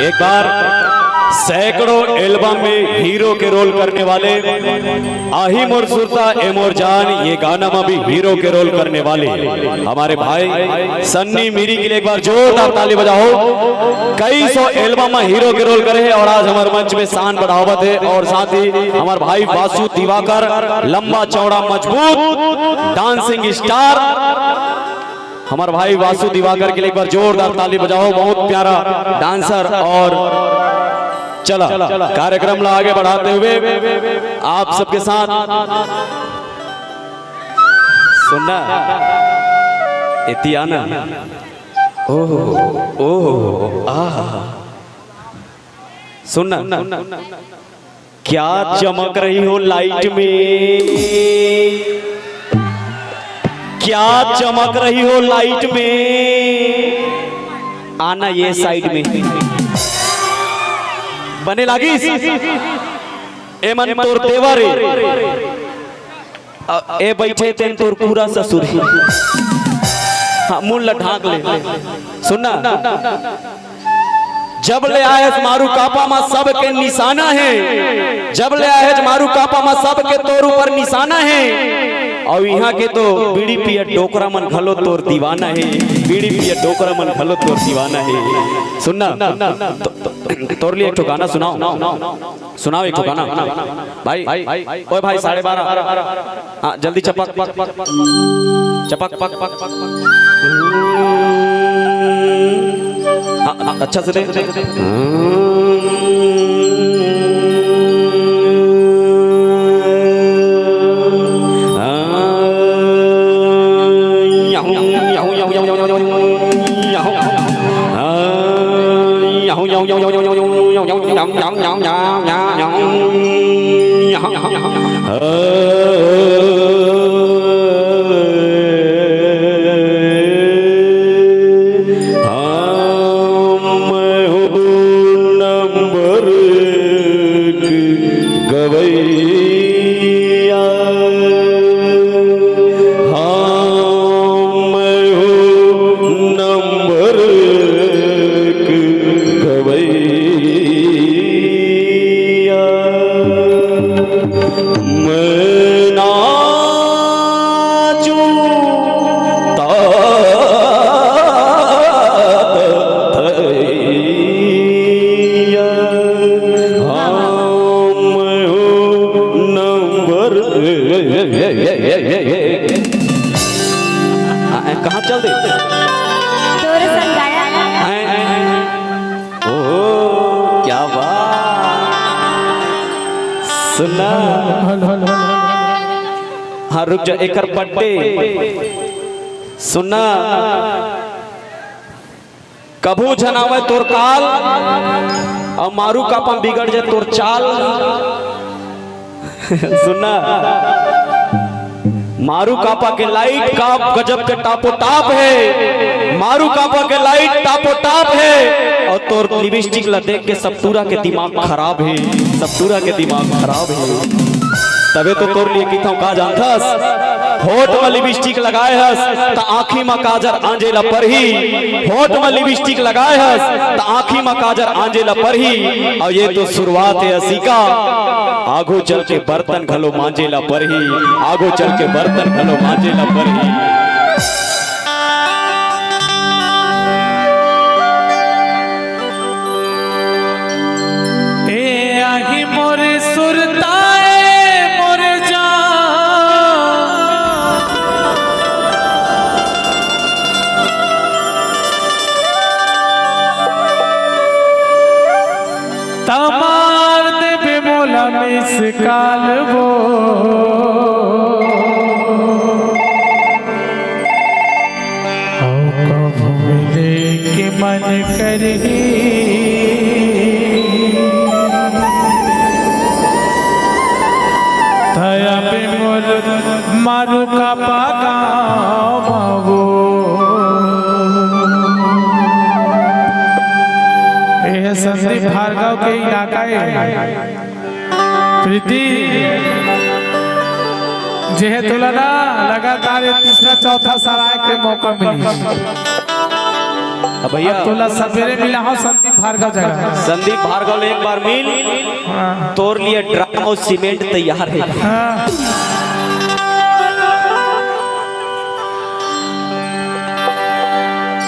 एक बार सैकड़ों एल्बम में हीरो के रोल करने वाले आही मोर सुरता ए मोर जान, ये गाना में भी हीरो के रोल करने वाले हमारे भाई सन्नी मीरी के लिए एक बार जोरदार ताली बजाओ। कई सौ एल्बम में हीरो के रोल करे हैं और आज हमारे मंच में शान बढ़ावत है। और साथ ही हमारे भाई वासु दिवाकर, लंबा चौड़ा मजबूत डांसिंग स्टार, हमारे भाई वासु दिवाकर के लिए एक बार जोरदार ताली बजाओ। बहुत प्यारा डांसर। और चला कार्यक्रम ला आगे बढ़ाते हुए आप सबके साथ सुनना इतियाना ओह सुनना, क्या चमक रही हो लाइट में, क्या चमक रही हो लाइट में, आना ये साइड में बने लागी ए मन तोर देवर ए बैठे तेन तोर पूरा ससुर। हाँ मुंह ढाक ले। सुनना, जब ले आए मारू कापा मा सब के निशाना है, जब ले आए मारू कापा मा सब के तोर ऊपर निशाना है। और यहाँ के तो बीड़ी पिया डोकरा मन खलो तोर दीवाना है, बीड़ी पिया डोकरा मन खलो तोर दीवाना है। सुनना तोर लिए एक ठो गाना सुनाओ, सुनाओ एक ठो गाना भाई। ओए भाई 12:30 हाँ जल्दी चपक चपक पक पक हाँ अच्छा से दे। कहाँ चल दे ओ क्या बात। सुना हाँ रुक जा एक बर्थडे। सुना कभू झनावे तोर काल और मारू कापा बिगड़ जाए तोर चाल। सुना मारू कापा के लाइट का गजब के टापो टाप है, मारू कापा के लाइट टापो टाप है। और तोर लिपस्टिक ला देख के सब पूरा के दिमाग खराब है, सब पूरा के दिमाग खराब है। तबे तो तोर लिए कहता हूँ का जानथस होठ में लिपस्टिक लगाए हस त आँखी में काजर आंजेला परही, होठ में लिपस्टिक लगाए हस त आँखी में काजर आंजेला परही। और ये तो शुरुआत है हसी का, आगो चल के बर्तन घलो मांजेला परही, आगो चल के बर्तन घलो मांजेला परही। मोरे सुरताए मोरे जान तमार देवे मोला मिस काल वो कब मिले के मन करही थया पे मोर मारू का पागावो। यह संदीप भार्गव के इलाका है। प्रीति जेहे तुलना लगातार तीसरा चौथा सराय के मौका मिली भैया, तुला सवेरे मिला हो संदीप भार्गव जगह। संदीप भार्गव एक बार मिल तोर लिए ड्रम और सीमेंट तैयार है।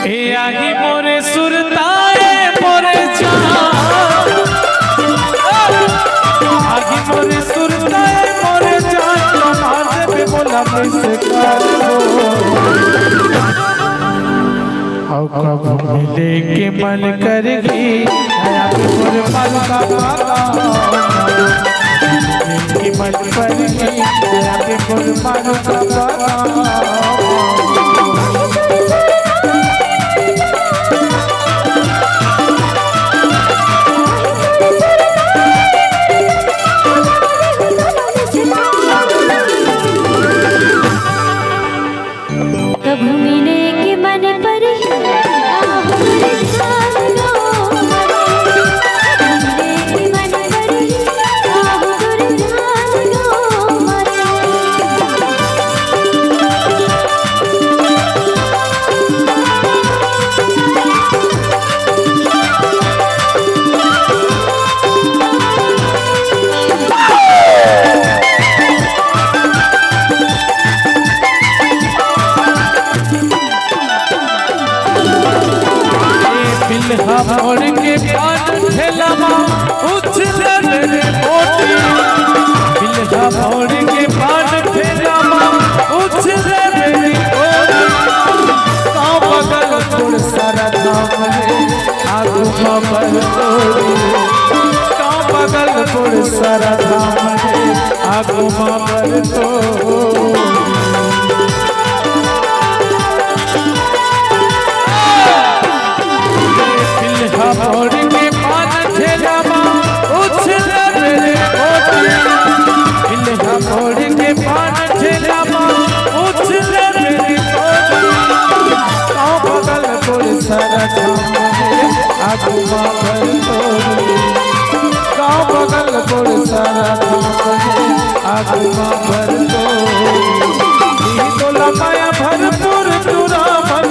ए आगी मोरे सुरताए मोरे जान, आगी मोरे सुरताए मोरे जान मार दे बोला मिस करो। आओ कब मिले के मन करगी मोरे मन का की मन करगी मोरे मन का मोड़ के पान ठेलावा उछले मेरे मोटी, बिल्हा मोड़ के पान ठेलावा उछले मेरी मोटी। गाँव बगल थोड़ सारा धाम है आगू पर तोड़ी, गाँव बगल थोड़ सारा धाम है आगू पर तोड़ी। मोड़ के पान ठेलावा उछले मेरे मोटी, बिल्हा मोड़ के पान ठेलावा उछले मेरी मोटी। गाँव बगल थोड़ सारा धाम है आगू पर तोड़ी, गाँव बगल थोड़ सारा धाम है आगू पर तोड़ी। तो लमाया भरपूर तुरावन,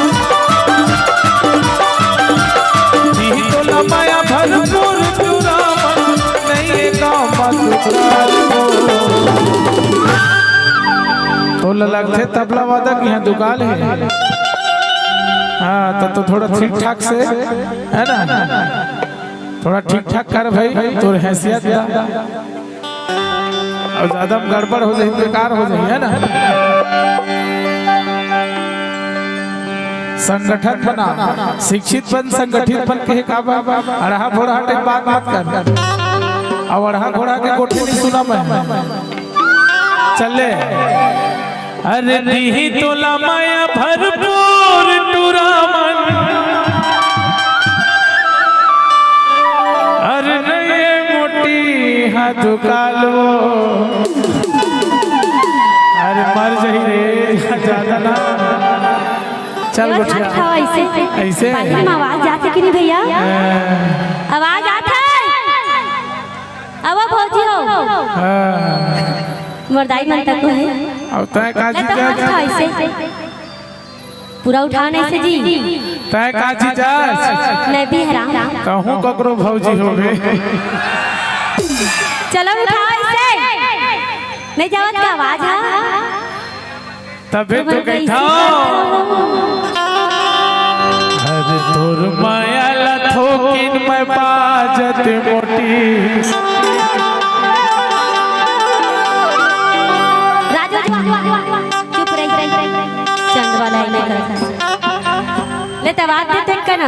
माया भरपूर तुरावन नहीं गाँव तो लगते तबला वादक यहाँ दुकान है। हाँ तो थोड़ा ठीक ठाक से है ना, थोड़ा ठीक ठाक कर भाई, तो हैसियत और ज्यादा गड़बड़ हो जाए बेकार हो जाए है ना। संगठन बना, शिक्षित बन, संगठित बन के अढ़ा घोड़ा के बात मत कर, और अढ़ा घोड़ा के कोठे नहीं सुना मैं चले। अरे दी तो लमाया भरपूर टूरामन, अरे नए मोटी हाथ कालो, अरे मर जाही रे ज्यादा ना चल गोठिया ऐसे आवाज जाते कि नहीं भैया, आवाज आता है अब भौजी हो मर्दाई मन तक है। अब तय का ले तो जीजा हाथ उठाओ ऐसे पूरा उठाओ नहीं से जी तय का जीजा मैं भी हराम कहूँ ककरो भौजी होवे चलो उठाओ ऐसे नहीं जावत का आवाज है तबे तो कहता अरे तोर माया लथोकिन मैं बाजत मोटी राजू चुप रही चंद वाला ही नहीं करता ले तो आवाज देते का ना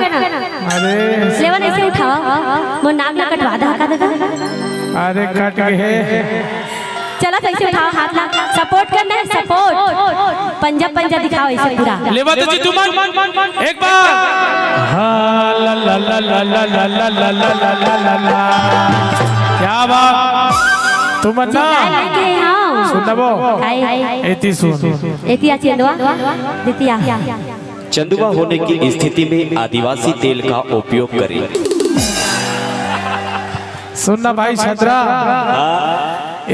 अरे लेवन ऐसे उठाओ वो नाम ना कटवा दो का दो अरे कट गए चलो तो ऐसे उठाओ हाथ ला सपोर्ट करना है सपोर्ट पंजा पंजा दिखाओ ऐसे पूरा लेवा तो जी तुम एक बार हाँ ला ला ला ला ला ला ला ला ला ला ला ला ला क्या बात तुम ना सुन बो एती सुन एती आची अंदवा दितिया चंदुआ होने की स्थिति में आदिवासी तेल का उपयोग करें। सुनना भाई छतरा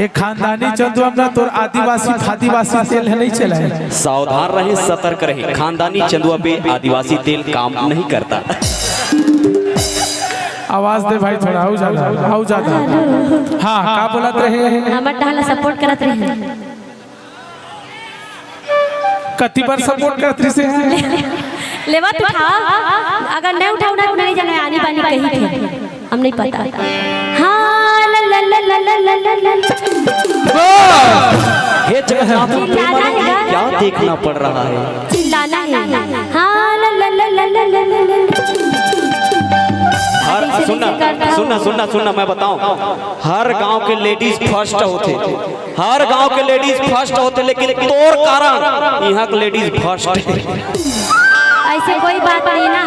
एक खानदानी चंदुआ में तो आदिवासी फादिवासी तेल है नहीं चला है। सावधान रहे सतर्क रहे खानदानी चंदुआ पे आदिवासी तेल काम नहीं करता। आवाज दे भाई थोड़ा आओ ज्यादा हाँ क्या बोलत रहे हमर टहला सपोर्ट करत रहे कति बार सपोर्ट करत रही से लेवा तो उठा अगर नहीं उठाओ ना नहीं जाने आनी बानी कहीं थे हम नहीं पता हाँ ला ला ला ला ला ला ला हे जगन्नाथ क्या देखना पड़ रहा है चिल्लाना है हाँ ला ला ला ला ला ला ला सुनना मैं बताऊं हर गांव के लेडीज फर्स्ट होते हर गांव के लेडीज फर्स्ट होते लेकिन तोर कारण यहाँ के लेडीज फर्स्ट ऐसे कोई बात नहीं ना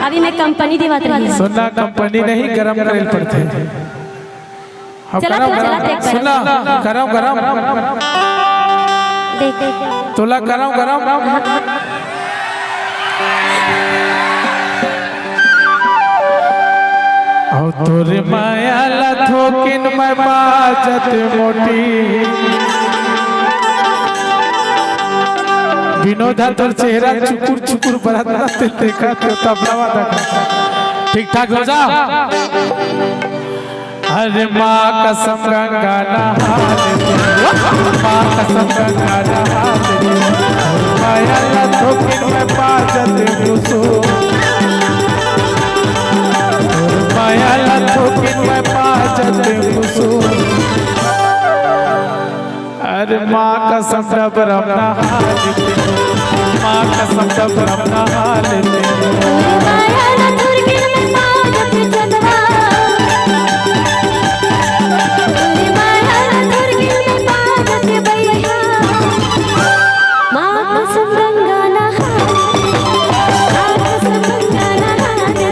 अभी मैं कंपनी दिवात रही सुनना कंपनी नहीं गरम करेल पड़ते सुनना गरम देख तोला गरम और तोरे माया लथोकिन मैं बाजत मोटी विनोदा तोर चेहरा चुकुर चुकुर बरत देखा तो तबलावा देखा ठीक ठाक हो जा अरे माँ कसम गंगा नहाते माँ कसम गंगा नहाते माया लथोकिन मैं बाजत मुसो माया लथोकिन मैं बाजत मुसो अरे माँ कसम रब रमना हालते माँ कसम रब रमना हालते माया ना तुरकिन में बाजत चंदवा माया ना तुरकिन में बाजत भैया माँ कसम गंगा नहाते माँ कसम गंगा नहाते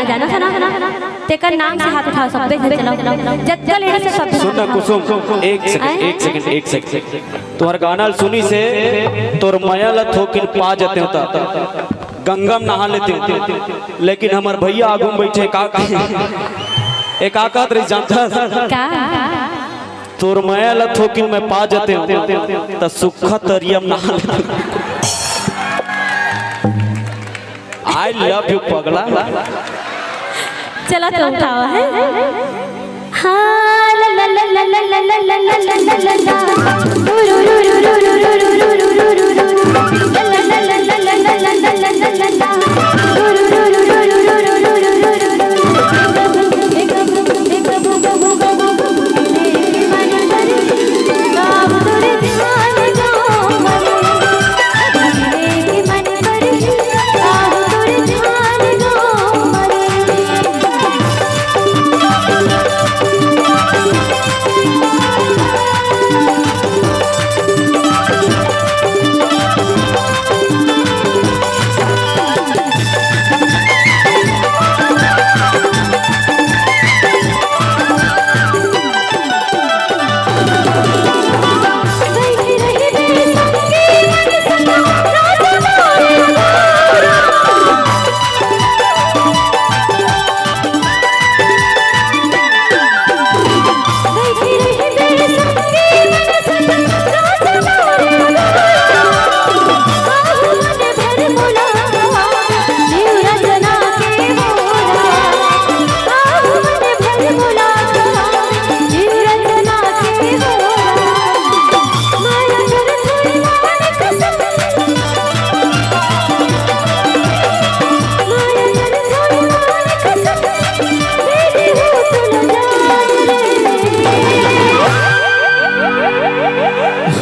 जाना था ना तेकर नाम से हाथ उठाओ सब पे चलाओ जत्ता लेडी से सब सुनना कुसुम एक सेकंड तुम्हारा गाना सुनी से तोर माया लथोकिन पा जाते होता गंगम नहा लेते होते लेकिन हमार भैया आगू बैठे का एक आकात रही जानता का तोर माया लथोकिन में पा जाते होते त सुखा तरियम नहा लेते आई लव यू पगला चलो तो उठाओ है हाँ ला ला ला ला ला ला ला ला ला ला ला ला रू रू रू रू रू रू रू रू रू रू रू रू ला ला ला ला ला ला ला ला ला ला ला ला ला रू रू रू रू रू रू रू रू रू रू रू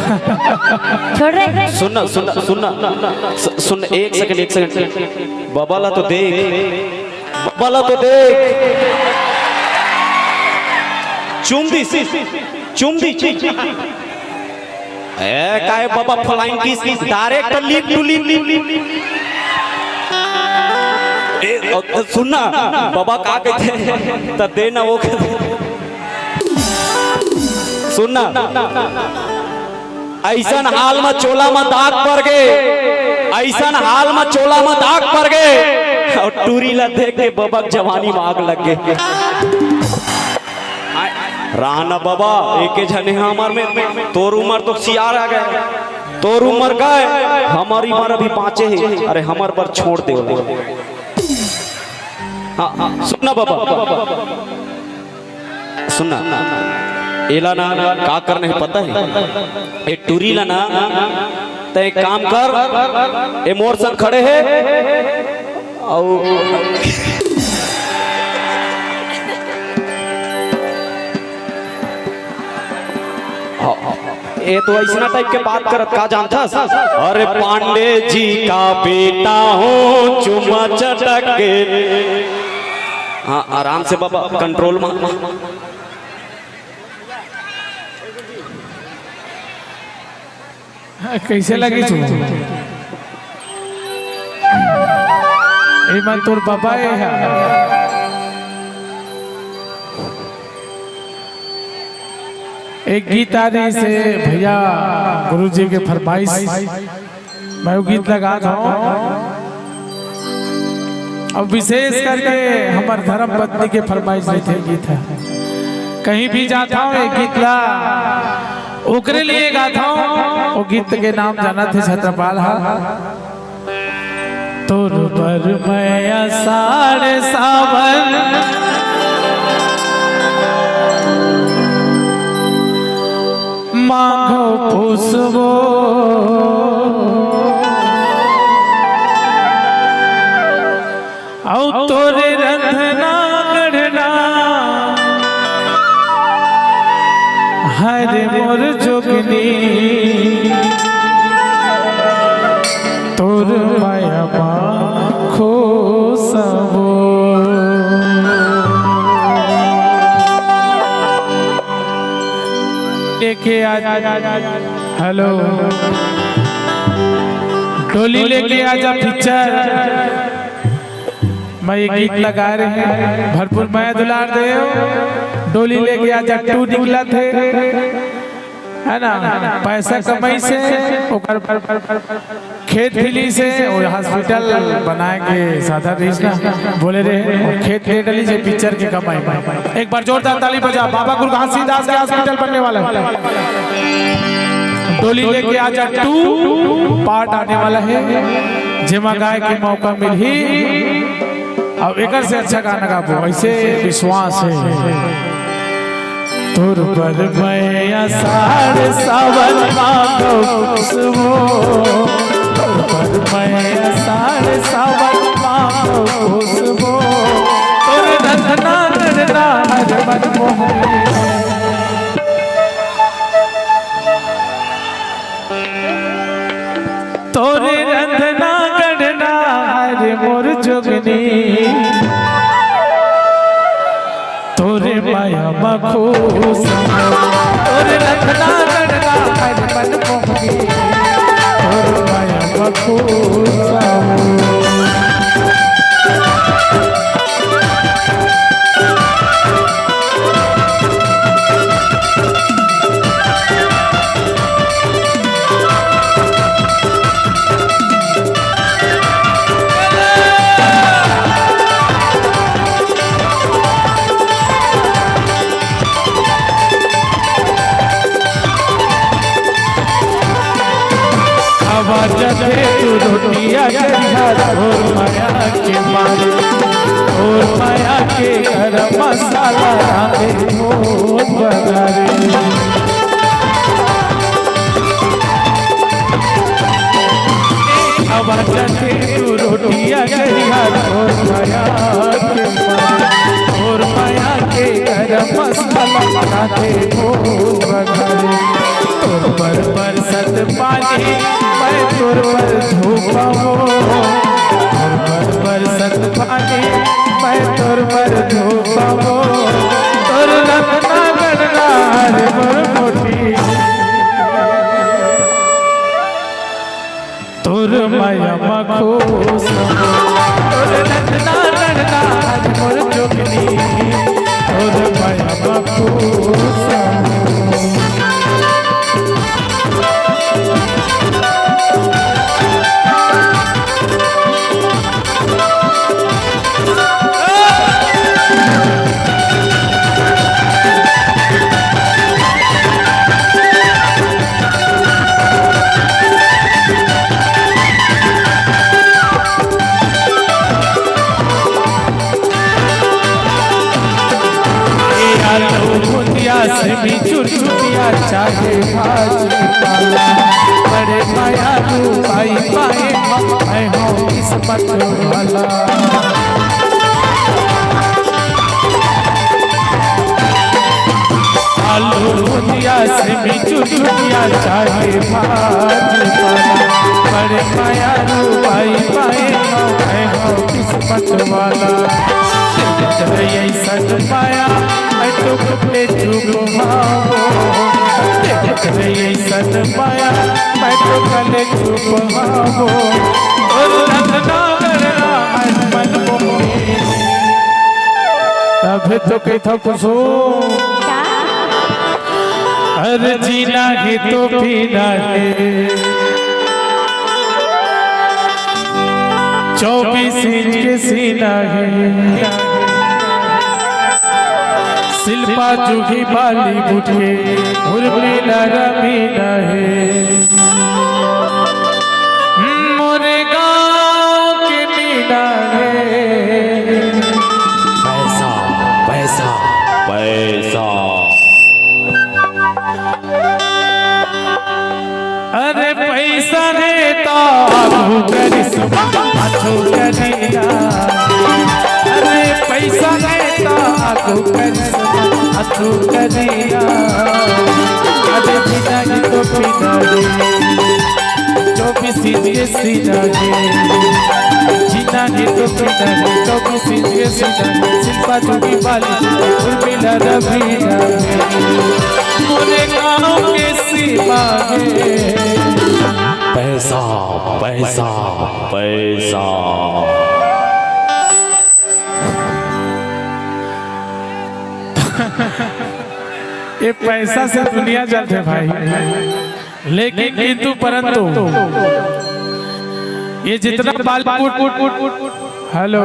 छोड़ रहे सुनना सुनना सुनना सुन, एक सेकंड बाबाला तो देख, बाबाला तो देख, चुम दी काय बाबा flying kiss direct lip to lip. सुनना बाबा का कहते तब देना वो सुनना, ऐसा हाल में चोला में दाग पड़ गए, ऐसा हाल में चोला में दाग पड़ गए और टूरी ला देख के बाबा जवानी में आग लग गए। राना बाबा एक जने हमार में तोर उम्र तो सियार आ गए, तोर उम्र का है, हमारी उम्र अभी 5 है। अरे हमार पर छोड़ दे। हाँ सुनना बाबा, सुनना एला ना का करने है पता है, ए टूरी ला ना तो एक काम कर, ए मोर संग खड़े है और ये तो ऐसा टाइप के बात करत का जानता। अरे पांडे जी का बेटा हूँ चुमा चटक के। हाँ आराम से बाबा, कंट्रोल में। कैसे लगी तू? मैं तोर बाबा है। एक गीत आ रही से भैया गुरुजी के फरमाइश, मैं वो गीत लगा था। अब विशेष करके हमारे धर्म पत्नी के फरमाइश नहीं थे गीत है। कहीं भी जाता हूँ एक गीत ला ओकरे लिए गाता हूँ। वो गीत के नाम जाना थे छत्रपाल। तोर पर मैं साढ़े सावन मांगो पुष्पो औ तोरे रंधना गढ़ना हरे मोर जोगनी तोर माया खो सबो। लेके आजा, हेलो डोली लेके आजा पिक्चर मैं ये गीत लगा रहे हैं। भरपूर मैं दुलार दे डोली लेके आजा 2 निकला थे है ना। पैसा कमाई से खेत खिली से और हॉस्पिटल बनाए के साधा रहीस ना बोले रहे खेत ले डली से पिक्चर के कमाई। एक बार जोरदार ताली बजा। बाबा गुरु घासीदास के हॉस्पिटल बनने वाला है। डोली लेके आजा 2 पार्ट आने वाला है, जिमा गाय के मौका मिल ही अब एक से अच्छा गाना गाबो, ऐसे विश्वास है। तोर पर मैं साढ़े सावन मांगो पुष्पो, तोर पर मैं साढ़े सावन मांगो पुष्पो, तोर रंधना गढ़ना हर मन मोहनी। तोरे रंधना गढ़ना हर मोर जोगनी तोरे माया मखूस तोरे रंधना गढ़ना हर मन मोहनी तोरे माया मखूस। जथे तू रोटिया करिया और माया के मारे और माया के गरम मसाला रांधे मोर बगारे। अब जथे तू रोटिया करिया और माया के मारे और माया के गरम मसाला रांधे मोर बगारे। तोर पर पानी मैं तुर पर धूपावो बरसत पानी मैं तुर पर धूपावो तुर रत्ना गणना हर मोर मोटी तुर माया मखूस तुर रत्ना गणना हर मोर जोगनी तुर माया मखूस से भी चुटिया चाहे भाजी पाला बड़े माया रूपाई पाए मैं हूँ किस्मत वाला आलू बुंदिया से भी चुटिया चाहे भाजी पाला बड़े माया रूपाई पाए मैं हूँ किस्मत वाला ऐसा पाया मैं तो कपड़े चुप भावो ऐसा पाया मैं तो कले चुप भावो और रत्ना गणना मन मोहे तब तो कहता कुछ अरे जीना है तो पीना है 24 इंच के सीना है शिल्पा जूही बॉलीवुड के उर्मिला रमीना है मोरे गाँव के मीना है पैसा पैसा पैसा अरे पैसा है तो आगू करिश्मा अच्छो करिया अरे पैसा है तो आगू करिश्मा अच्छो करिया अरे बिना ही तो बिना रे जो भी सीधे सीधा रे जीना ही तो बिना रे जो भी सीधे सीधा शिल्पा जूही बाली उर्मिला रवीना मोरे गाँव के सीमा है पैसा पैसा पैसा ये पैसा से दुनिया चलते भाई लेकिन किंतु परंतु ये जितना बॉलीवुड हेलो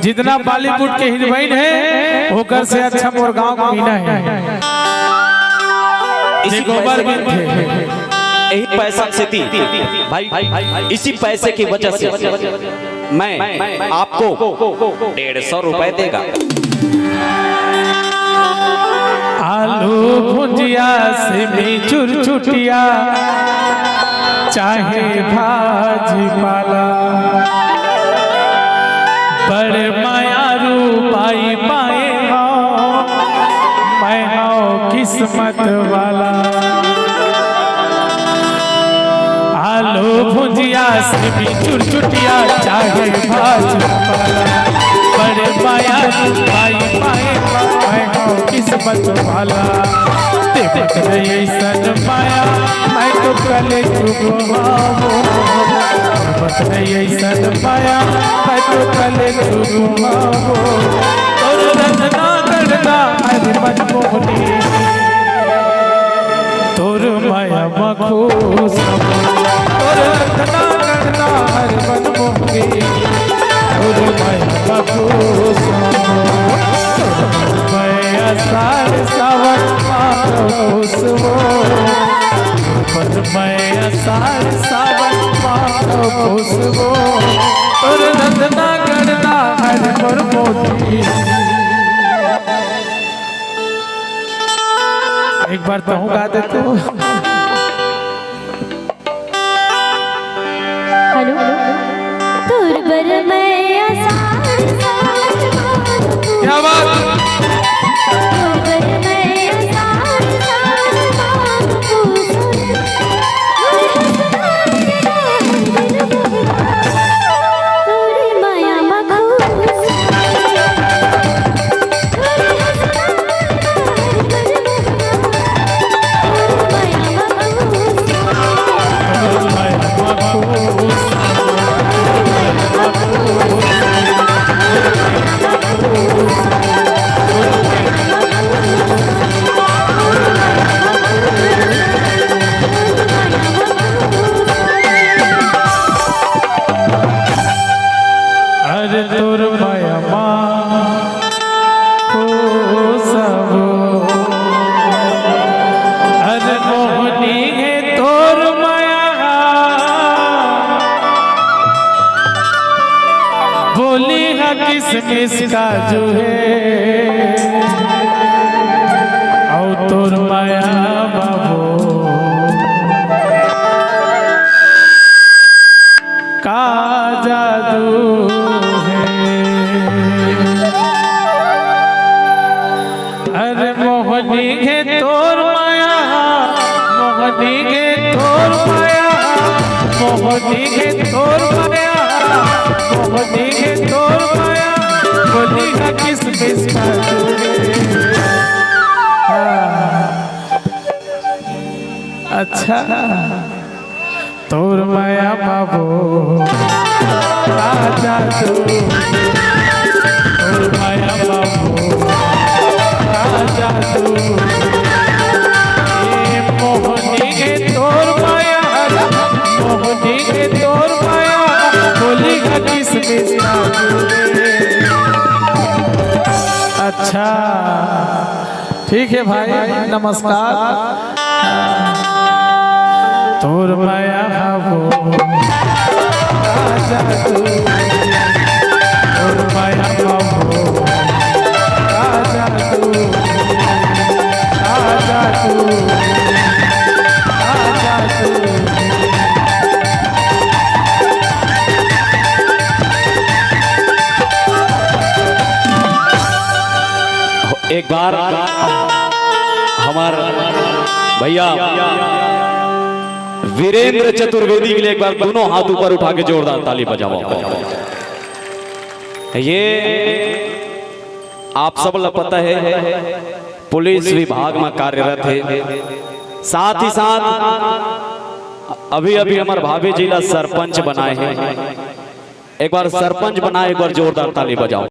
जितना बॉलीवुड के हीरोइन है होकर से अच्छा मोर गांव का मीना है गोबर यही पैसा से थी भाई इसी पैसे की वजह से मैं आपको 150 रुपए देगा आलू भुजिया से भी चुरचुटिया चाहे भाजी पाला बड़े माया रूपाई पाए हो मैं हो किस्मत वाला आलू भुजिया से भी चुरचुटिया चाहे भाजी पाला बड़े माया रूपाई पाए मैं हो किस्मत वाला देखत रही सन माया मैं तो कले चुगवावो देखत रही सन माया मैं तो कले चुगवावो और रत्ना गणना हरि मन मोहनी तोर माया मखूस और रत्ना गणना हरि मन मोहनी तोर माया मखूस सार सावन खुशबो मैं सार सावन खुशबो और रत्ना गणना हर मोर मोती एक बार तो गा दे तो हेलो दूर पर मैं आसार क्या बात दूर पर मैं आसार मोहनी है तोर माया बोली है किसमिस काजू है औ तोर माया बाबू का जादू है। अरे मोहनी है तोर माया मोहनी है तोर माया मोहनी है तोर माया मोहनी है तोर माया बोली का किसमिस काजू है। अच्छा तोर माया बाबू राजा तू तोर माया बाबू राजा तू ये मोहनी के तोर माया मोहनी के तोर माया बोली का किसमिस काजू है। अच्छा ठीक है भाई नमस्कार। तोर माया बाबू राजा तू तोर माया बाबू राजा तू राजा तू राजा तू। एक बार हमार भैया वीरेंद्र चतुर्वेदी के लिए एक बार दोनों हाथ ऊपर उठा के जोरदार ताली बजाओ। ये आप सब लोग पता है पुलिस विभाग में कार्यरत है, साथ ही साथ अभी अभी हमारे भाभी जिला सरपंच बनाए हैं। एक बार सरपंच बनाए, एक बार जोरदार ताली बजाओ।